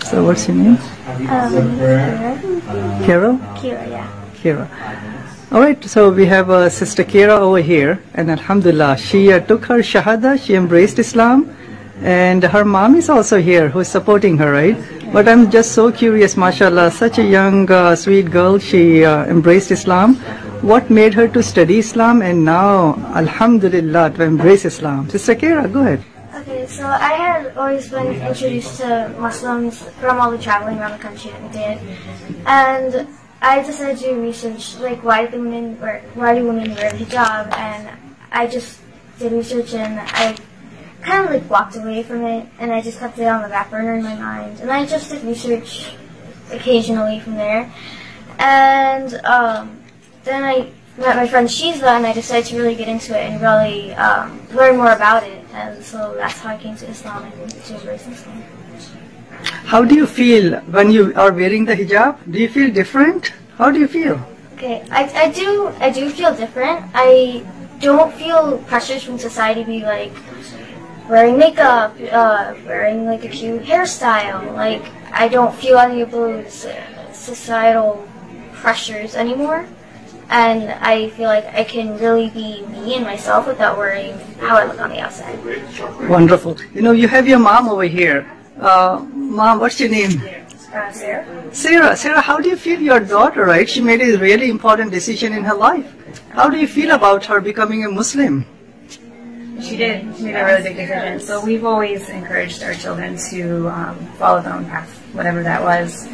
So what's your name? Carol? Kira, yeah. Kira. Alright, so we have Sister Kira over here, and Alhamdulillah, she took her Shahada, she embraced Islam, and her mom is also here who is supporting her, right? But I'm just so curious, mashallah, such a young, sweet girl, she embraced Islam. What made her to study Islam and now, Alhamdulillah, to embrace Islam? Sister Kira, go ahead. Okay, so I had always been introduced to Muslims from all the traveling around the country that we did, and I decided to do research, like why do women wear the hijab, and I just did research and I kind of like walked away from it, and I just kept it on the back burner in my mind, and I just did research occasionally from there, and then I met my friend Shiza, and I decided to really get into it and really learn more about it, and so that's how I came to Islam and to embrace Islam. How do you feel when you are wearing the hijab? Do you feel different? How do you feel? Okay, I do feel different. I don't feel pressures from society to be like wearing makeup, wearing like a cute hairstyle. Like I don't feel any of those societal pressures anymore. And I feel like I can really be me and myself without worrying how I look on the outside. Wonderful. You know, you have your mom over here. Mom, what's your name? Sarah. Sarah, how do you feel your daughter, right? She made a really important decision in her life. How do you feel about her becoming a Muslim? She did. She made a really big decision. So we've always encouraged our children to follow their own path, whatever that was.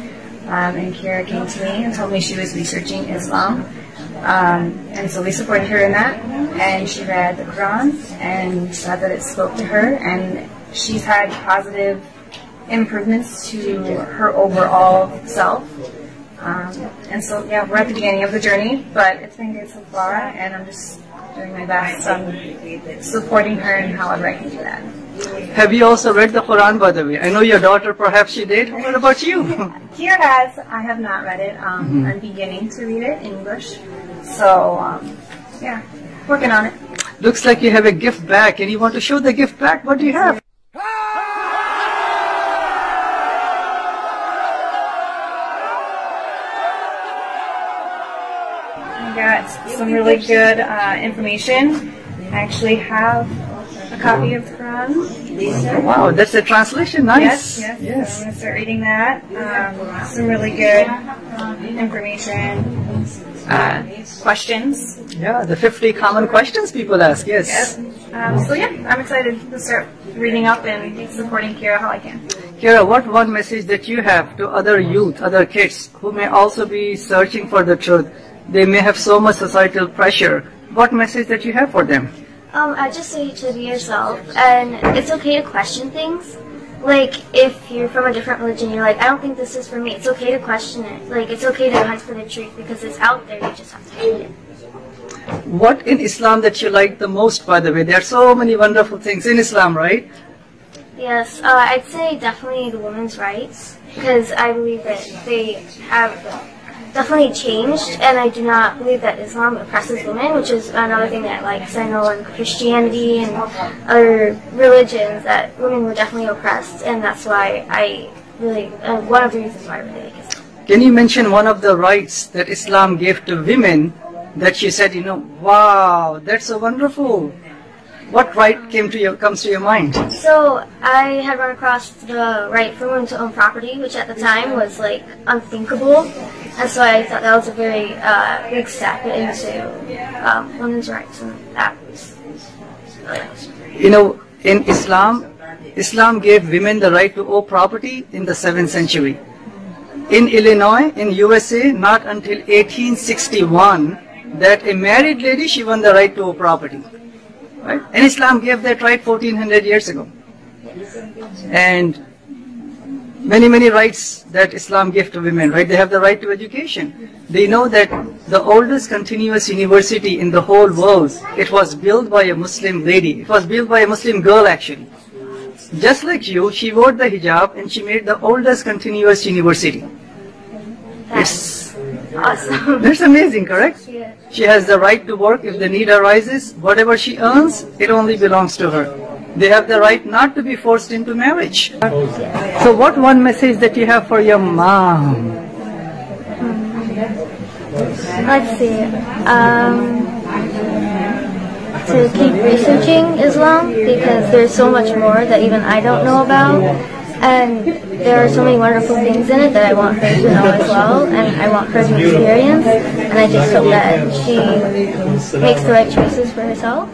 And Kira came to me and told me she was researching Islam. And so we supported her in that, and she read the Quran and said that it spoke to her, and she's had positive improvements to her overall self. And so, yeah, we're at the beginning of the journey, but it's been good so far, and I'm just doing my best on supporting her in however I can do that. Have you also read the Quran, by the way? I know your daughter, perhaps she did. What about you? Kira has. I have not read it. I'm beginning to read it in English. So, yeah, working on it. Looks like you have a gift bag, and you want to show the gift bag. What do you have? I got some really good information. I actually have a copy of the Quran. Wow, that's a translation. Nice. Yes. So I'm going to start reading that. Some really good information. Questions. Yeah, the 50 common questions people ask. Yes. So yeah, I'm excited to start reading up and supporting Kira how I can. Kira, what one message that you have to other youth, other kids who may also be searching for the truth? They may have so much societal pressure. What message that you have for them? I just say to be yourself, and it's okay to question things. Like, if you're from a different religion, you're like, I don't think this is for me. It's okay to question it. Like, it's okay to hunt for the truth because it's out there. You just have to find it. What in Islam that you like the most, by the way? There are so many wonderful things in Islam, right? Yes, I'd say definitely the women's rights, because I believe that they have definitely changed, and I do not believe that Islam oppresses women, which is another thing that I like, because I know in Christianity and other religions that women were definitely oppressed, and that's why I really, one of the reasons why I really like Islam. Can you mention one of the rights that Islam gave to women that you said, you know, wow, that's so wonderful? What right comes to your mind? So I had run across the right for women to own property, which at the time was like unthinkable, and so I thought that was a very big step into women's rights, and that was really awesome. You know, in Islam gave women the right to own property in the 7th century. In Illinois, in USA, not until 1861 that a married lady, she won the right to own property. Right? And Islam gave that right 1400 years ago. And many rights that Islam gave to women, right? They have the right to education. They know that the oldest continuous university in the whole world, it was built by a Muslim lady. It was built by a Muslim girl, actually. Just like you, she wore the hijab and she made the oldest continuous university. That's awesome. That's amazing, correct? Yeah. She has the right to work if the need arises. Whatever she earns, it only belongs to her. They have the right not to be forced into marriage. So what one message that you have for your mom? Let's see. To keep researching Islam, because there's so much more that even I don't know about, and there are so many wonderful things in it that I want her to know as well, and I want her to experience, and I just hope that she makes the right choices for herself.